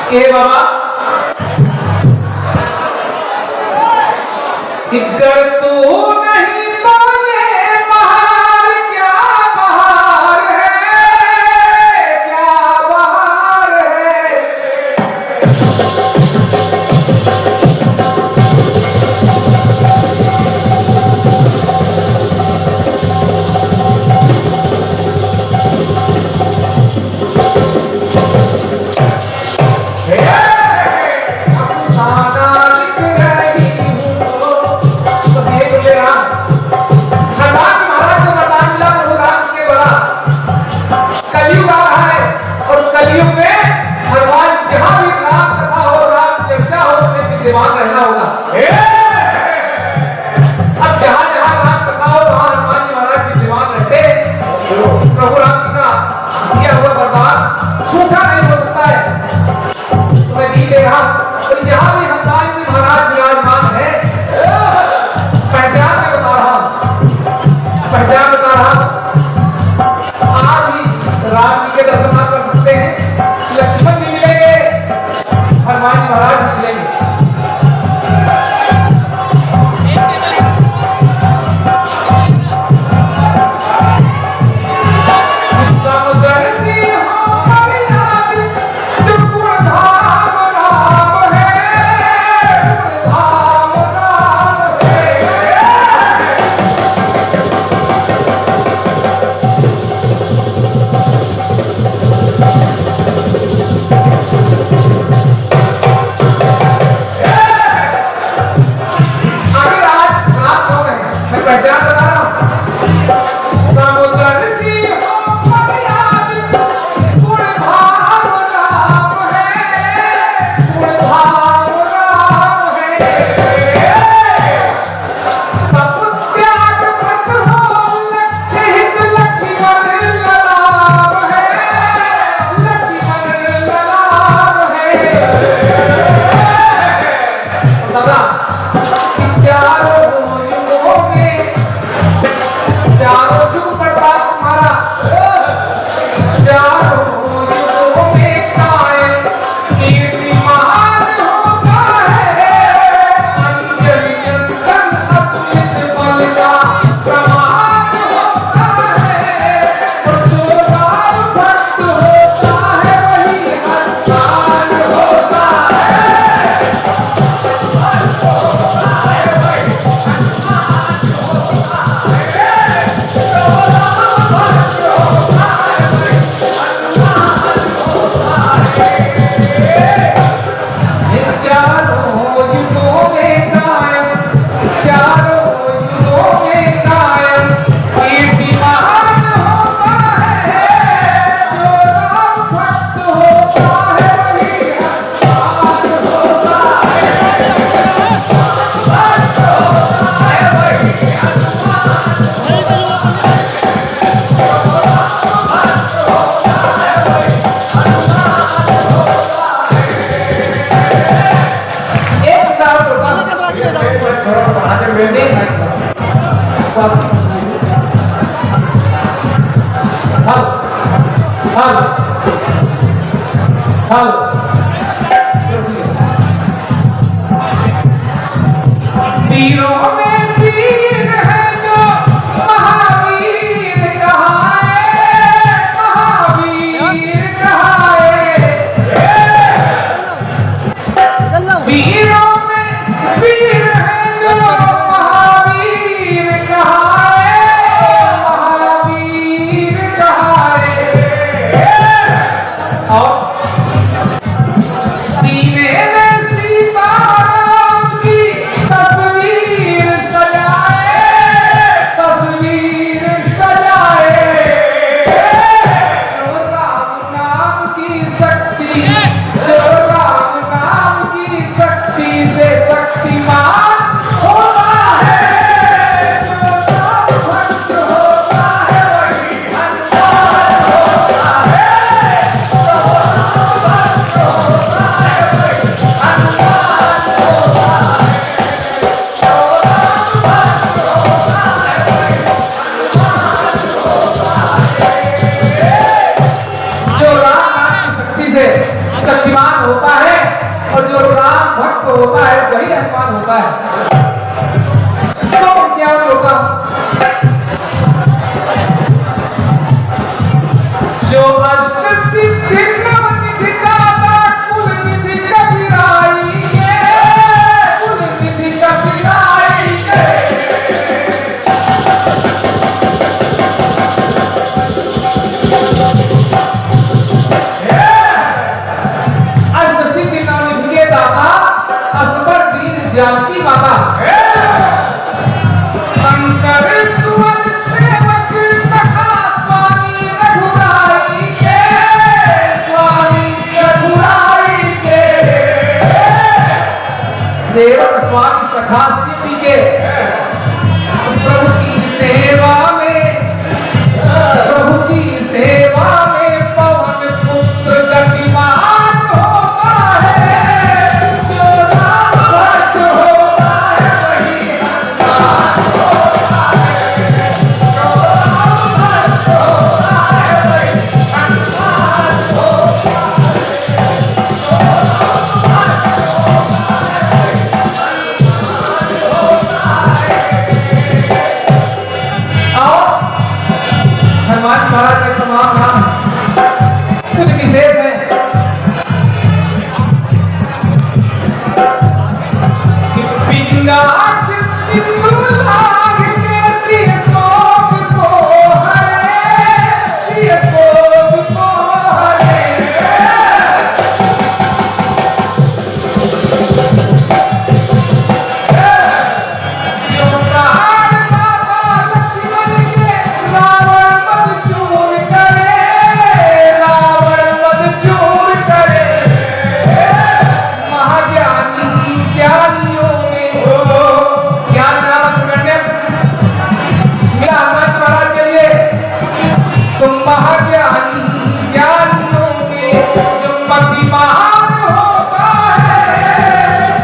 के बाबा कि कर तू नहीं तो ये बहार क्या बहार है, क्या बहार है। दीवान रहना होगा। अब जहां जहां राम कथा हो वहां हनुमान जी महाराज की दीवान रहते, प्रभु राम जी का किया हुआ वरदान झूठा नहीं हो सकता है। तो मैं नहीं दे रहा, तो जहां भी हनुमान जी महाराज विराजमान है, पहचान में बता रहा हूं, पहचान बता रहा हूं। आज भी राम जी के दर्शन आप कर सकते हैं, लक्ष्मण जी मिलेंगे, हनुमान जी महाराज भी मिलेंगे। पहचान बता रहा हूं, समुद्र सी हो फरियाद, गुण भाव राम है, गुण भाव राम है। तप त्याग व्रत हो लक्ष्य हित, लक्ष्मण ललाम है, लक्ष्मण ललाम है। दादा चारों जुग प्रताप तुम्हारा, चारों युगों में कायम कीर्तिमान होता है। अंजलि अंतन अतुलित बल का प्रमाण होता है। और जो राम भक्त होता है वही हनुमान होता है। वीरों में वीर है जो महावीर कहाए, महावीर कहाए। वीरों में वीर है जो महावीर कहाए, महावीर कहाए। और सीने में सीताराम की तस्वीर और जो राम भक्त होता है वही हनुमान होता है। तो क्या होगा जो अष्ट सिद्धि नवनिधि दाता कुल निधि कबीराई कुल निधि कबीराई अष्ट सिद्धि नवनिधि के दाता असबर वीर जानकी माता शंकर सुवन सेवक सखा स्वामी रघुराई के सेवक स्वामी सखा शिव के प्रभु की सेवा में पवन पुत्र गतिमान होता है जो राम भक्त होता है वही हनुमान होता है जो राम भक्त होता है वही हनुमान होता हनुमान महाराज के तमाम नाम कुछ विशेष हैं कि पिंगाक्ष सिंधु लाग के सिय सोग को हरे सिय सोग को हरे जो प्राण दाता लक्ष्मण के रावण वध चूर करे महाज्ञानी ज्ञानियों में ज्ञान नामक गण्य मिला हनुमान महाराज के लिए। तुम महाज्ञानी ज्ञानियों में जो मतिमान होता है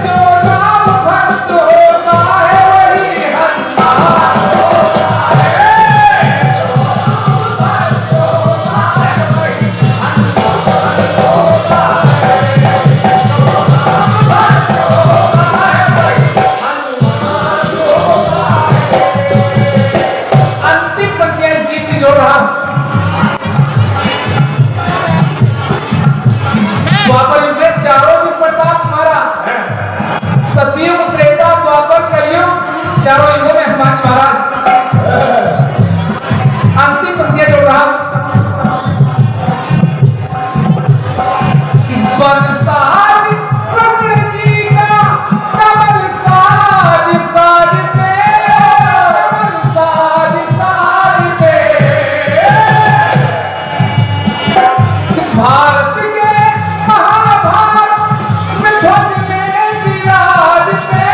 जो राम भक्त होता है वही हनुमान होता है जो राम भक्त होता है वही हनुमान होता है जो राम भक्त होता है वही हनुमान होता है। अंतिम पंक्तियां इस गीत की जोड़ रहा हूं। द्वापर युग में चारों युग प्रताप हमारा सतयुग त्रेता द्वापर कलयुग चारों युगों में हनुमान महाराज। अंतिम पंक्तियां जोड़ रहा हूं। वनसाज कृष्ण जी का कमल साज साजते कमल साज साजते भारत के महाभारत में ध्वज में विराजते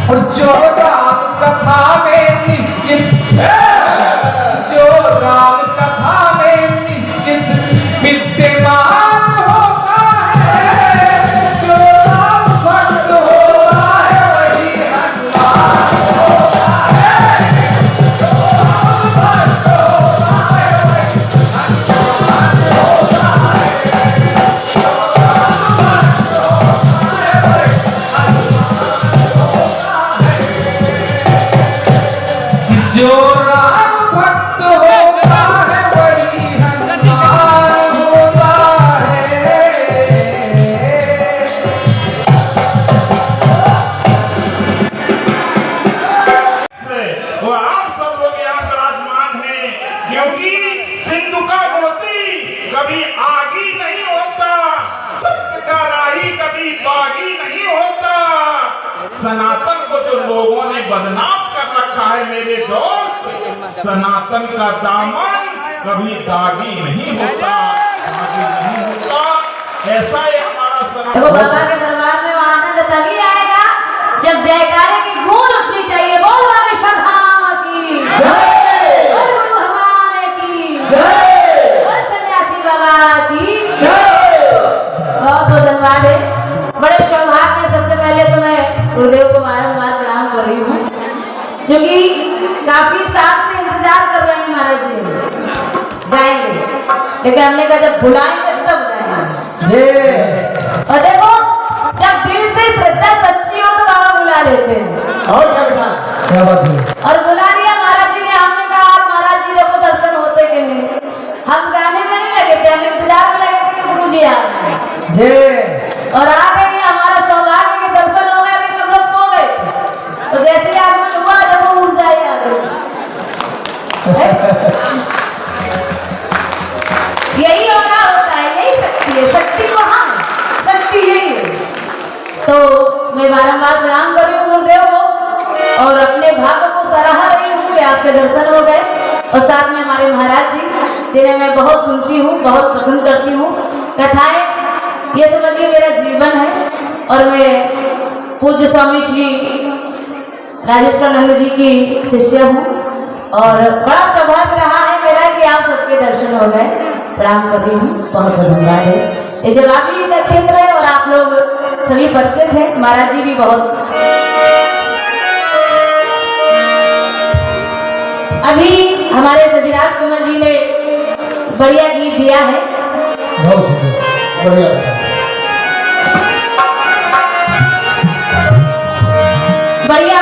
और जो राम कथा में निश्चित विद्यमान होता है जो राम भक्त होता है वही हनुमान होता है जो राम भक्त होता है वही हनुमान होता है जो राम भक्त होता है वही हनुमान होता है जो राम भक्त होता है वही हनुमान होता है। तो आप सब लोग यहाँ विराजमान हैं क्योंकि सिंधु का मोती कभी आगी नहीं होता, सत्य का राही कभी बागी नहीं होता। सनातन को जो लोगों ने बदनाम कर रखा है मेरे दोस्त, सनातन का दामन कभी दागी नहीं होता, दागी नहीं होता। ऐसा ही हमारा सनातन। देखो बाबा के दरबार में आनंद तभी आएगा जब जयकारे की गूंज उठनी चाहिए। बोल वाले श्रद्धा की जय, बोल गुरु भगवान की जय, बोल सन्यासी बाबा की जय। बहुत बहुत धन्यवाद है, बड़े सौभाग्य है। सबसे पहले तो मैं गुरुदेव को बारंबार प्रणाम कर रही हूँ जो कि काफी साल से इंतजार कर रहे हैं महाराज जी। जाएंगे, लेकिन हमने कहा जब बुलाएंगे तब जाएंगे। और देखो जब दिल से श्रद्धा सच्ची हो तो बाबा बुला लेते हैं। और क्या बेटा, क्या बात है? और बुला लिया महाराज जी ने, हमने कहा आज महाराज जी देखो दर्शन होते कि नहीं। हम गाने में नहीं लगे थे, हम इंतजार में लगे थे कि गुरु जी आ गए। और आ गए, हमारा सौभाग्य के दर्शन हो गए। अभी सब लोग सो गए थे, तो जैसे ही आगमन हुआ जब वो उठ जाए आ गए। यही हो रहा होता है, यही शक्ति है, शक्ति को हम शक्ति यही है। तो मैं बारंबार प्रणाम कर रही हूँ गुरुदेव को और अपने भाग्य को सराह रही हूँ कि आपके दर्शन हो गए। और साथ में हमारे महाराज जी जिन्हें मैं बहुत सुनती हूँ, बहुत पसंद करती हूँ कथाएं, ये समझिए मेरा जीवन है। और मैं पूज्य स्वामी श्री राजेश्वरानंद जी की शिष्य हूँ और बड़ा सौभाग्य रहा है मेरा कि आप सबके दर्शन हो गए। प्रणाम कर रही हूँ, बहुत बहुत धन्यवाद है। ये जवाबी का क्षेत्र है और आप लोग सभी परिचित हैं। महाराज जी भी बहुत, अभी हमारे सजीराज कुमार जी ने बढ़िया गीत दिया है, बहुत सुंदर, बढ़िया बेटा। बढ़िया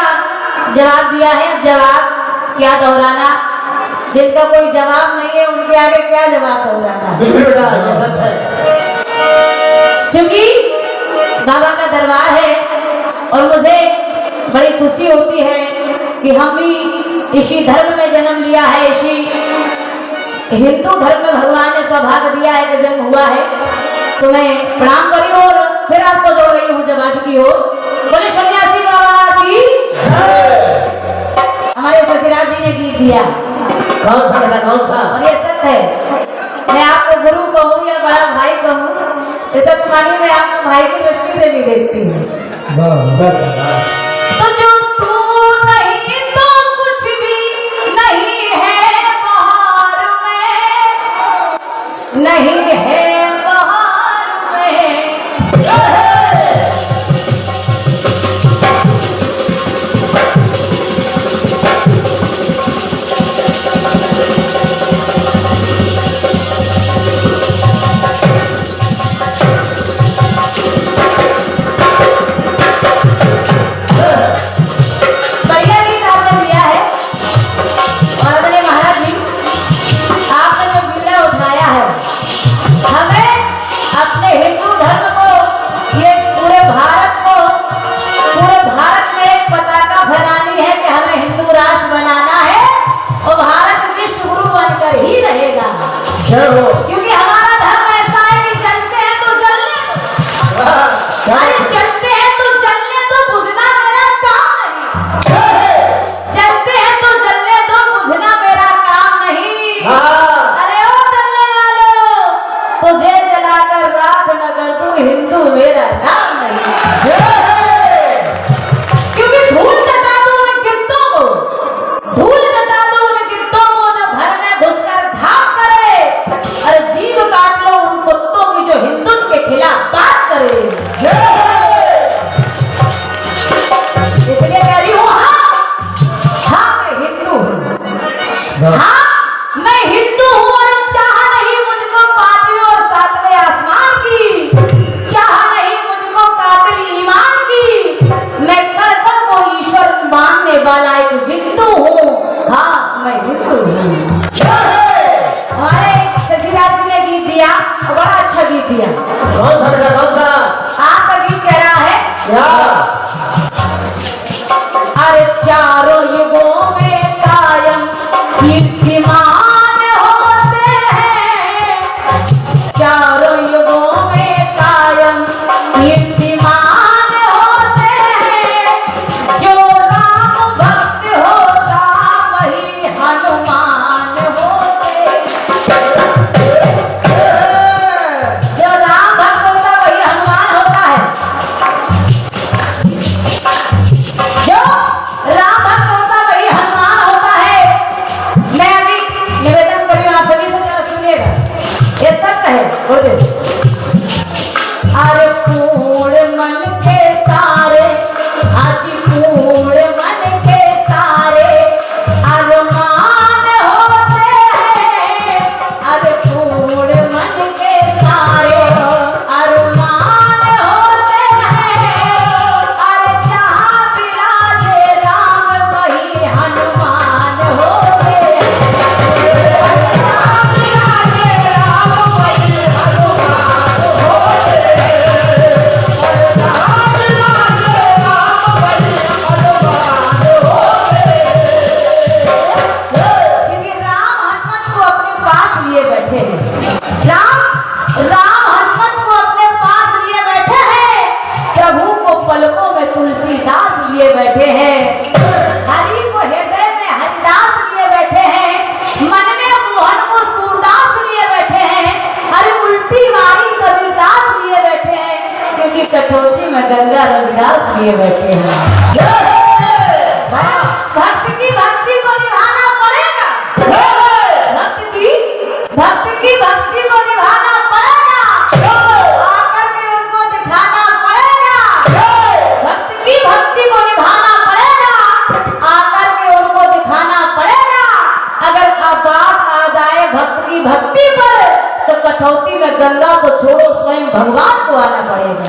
जवाब दिया है। अब जवाब क्या दोहराना, जिनका कोई जवाब नहीं है उनके आगे क्या जवाब दोहराना। बिल्कुल बेटा, ये सच है। क्योंकि बाबा का दरबार है और मुझे बड़ी खुशी होती है कि हम भी इसी धर्म में जन्म लिया है, इसी हिंदू धर्म में भगवान ने सौभाग्य दिया है कि जन्म हुआ है। तो मैं प्रणाम करी हूँ और फिर आपको जोड़ रही हूँ जवाब की ओर। बोले सन्यासी बाबा की। हमारे ससुराल जी ने गीत दिया। कौन सा बेटा, कौन सा? और ये सत्य है, मैं आपको गुरु कहूँ या बड़ा भाई कहूँ, ये सत्य मानी मैं आपको भाई की दृष्टि से भी देखती हूँ। तो जो तू नहीं तो कुछ भी नहीं है बहार में, नहीं है बहार में। बढ़िया गीत आपने दिया है और अपने महाराज जी आपने जो बीड़ा उठाया है, हमें अपने हिंदू धर्म को, ये पूरे भारत को, पूरे भारत में एक पताका फहरानी है कि हमें हिंदू राष्ट्र बनाना है और भारत विश्व गुरु बनकर ही रहेगा। क्योंकि हमारा धर्म ऐसा है कि चलते हैं तो चलने दो, अरे चलते हैं तो चलने दो, बुझना मेरा काम नहीं। चलते हैं तो चलने दो, बुझना मेरा काम नहीं। अरे ओ चलने वालों, तुझे जलाकर राख न कर दूं, हिंदू मेरा नाम नहीं। क्योंकि धूल चटा दूं उन गिद्धों को, धूल चटा दूं उन गिद्धों को जो घर में घुसकर घाव करे, अरे जीभ काट लो उन कुत्तों की जो हिंदुत्व के खिलाफ बात करे। इसलिए कह रही हूँ हाँ मैं हिंदू हूँ, हाँ मैं हिंदू हूँ और चाह नहीं मुझको पांचवें और सातवें आसमान की, चाह नहीं मुझको कातिल ईमान की। मैं कड़-कड़ को ईश्वर मानने वाला एक हिंदू हूँ, हाँ मैं हिंदू हूँ। हमारे शशिराज जी ने गीत दिया, बड़ा अच्छा गीत दिया। कौन सा बेटा, कौन सा? आपका गीत कह रहा है क्या? अरे चारों युगों में कायम कीर्तिमान होते हैं, चारों युगों में कायम कीर्तिमान होते हैं। जो राम भक्त होता वही हनुमान होते, जो राम भक्त होता वही हनुमान होता है। जो राम भक्त होता वही हनुमान होता है। मैं अभी निवेदन कर रही हूँ आप सभी से, जरा सुनिएगा, ये सत्य है। बोलिए अरे पूर्ण मन के सारे, आज पूर्ण मन के सारे अरमान होते हैं, लिए बैठे हैं। राम हनुमत को अपने पास लिए बैठे हैं, प्रभु को पलकों में तुलसीदास लिए बैठे हैं, हरि को हृदय में हरिदास लिए बैठे हैं, मन में मोहन को सूरदास लिए बैठे हैं, अरे उल्टी मारी कबीरदास लिए बैठे हैं, क्योंकि कठौती में गंगा रविदास लिए बैठे हैं। भक्त की भक्ति को निभाना पड़ेगा, भक्त की भक्ति को निभाना पड़ेगा, आकर के उनको दिखाना पड़ेगा, भक्त की भक्ति को निभाना पड़ेगा, आकर के उनको दिखाना पड़ेगा। अगर अब बात आ जाए भक्त की भक्ति पर, तो कठौती में गंगा को छोड़ो, स्वयं भगवान को आना पड़ेगा।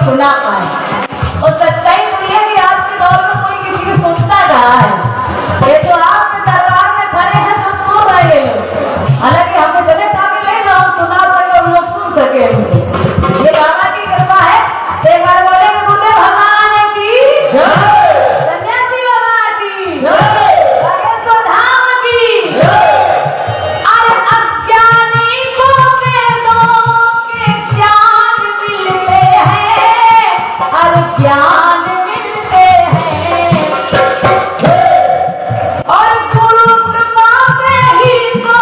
सुना पाए। और सच्चाई तो ये कि आज के दौर में कोई किसी की सुनता रहा है। ये तो आपके दरबार में खड़े हैं तो सुन रहे हैं, हालांकि हमें इतने काबिल नहीं जो हम सुना सके और लोग सुन सके। ये बाबा की कृपा है। एक बार बोले कि गुरुदेव भगवान की जय, सन्यासी बाबा की जय, बागेश्वर धाम की जय। अरे अज्ञानी को वेदों के ज्ञान मिलते हैं, अरे ज्ञान मिलते हैं, और गुरु कृपा से ही तो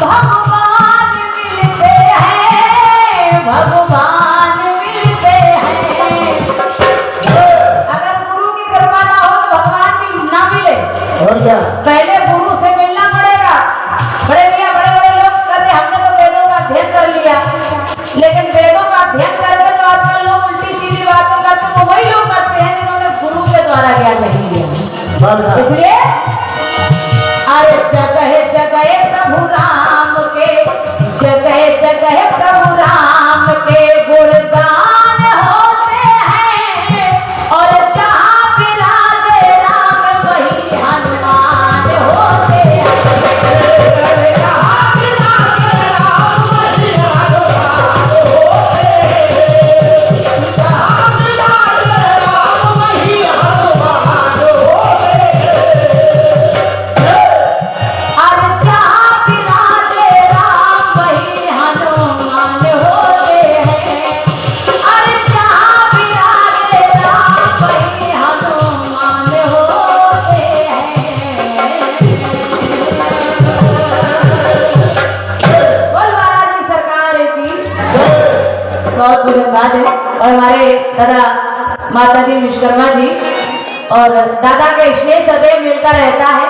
भगवान मिलते हैं, भगवान मिलते हैं। अगर गुरु की कृपा ना हो तो भगवान भी ना मिले। और क्या? पहले गुरु से मिलना पड़ेगा। बड़े भैया बड़े बड़े लोग कहते हमने तो वेदों का अध्ययन कर लिया, लेकिन वेदों का अध्ययन करके जो आजकल लोग उल्टी सीधी बातें करते वो वही लोग करते हैं जिन्होंने गुरु के द्वारा ज्ञान नहीं लिया। इसलिए अरे जगह जगह प्रभु राम के, जगह जगह प्रभु राम के गुणगान होते हैं, और जहाँ विराजे राम वही हनुमान होते हैं। अरे जहाँ विराजे राम वही हनुमान होते हैं, अरे जहाँ विराजे राम वही हनुमान होते हैं। बोल महाराज जी सरकार की बहुत बहुत धन्यवाद है। और हमारे दादा माता जी विश्वकर्मा जी और दादा का स्नेह सदैव मिलता रहता है,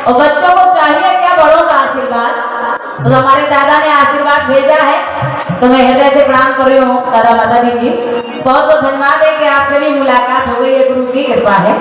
और बच्चों को चाहिए क्या, बड़ों का आशीर्वाद। तो हमारे दादा ने आशीर्वाद भेजा है, तो मैं हृदय से प्रणाम कर रही हूँ दादा माता जी। बहुत बहुत धन्यवाद है कि आपसे भी मुलाकात हो गई है, गुरु की कृपा है।